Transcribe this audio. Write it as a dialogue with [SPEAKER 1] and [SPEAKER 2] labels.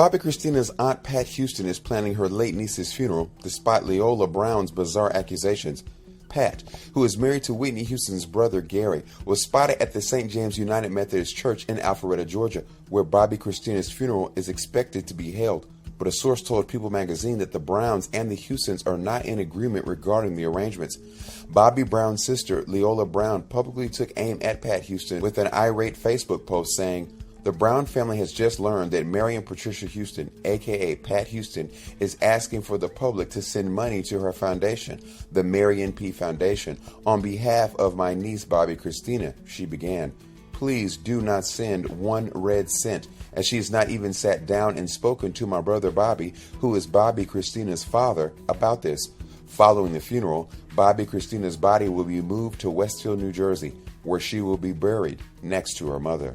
[SPEAKER 1] Bobbi Kristina's Aunt Pat Houston is planning her late niece's funeral despite Leola Brown's bizarre accusations. Pat, who is married to Whitney Houston's brother Gary, was spotted at the St. James United Methodist Church in Alpharetta, Georgia, where Bobbi Kristina's funeral is expected to be held. But a source told People magazine that the Browns and the Houstons are not in agreement regarding the arrangements. Bobby Brown's sister, Leola Brown, publicly took aim at Pat Houston with an irate Facebook post saying, "The Brown family has just learned that Marion Patricia Houston, aka Pat Houston, is asking for the public to send money to her foundation, the Marion P. Foundation, on behalf of my niece Bobbi Kristina," she began. "Please do not send one red cent, as she has not even sat down and spoken to my brother Bobby, who is Bobbi Kristina's father, about this." Following the funeral, Bobbi Kristina's body will be moved to Westfield, New Jersey, where she will be buried next to her mother.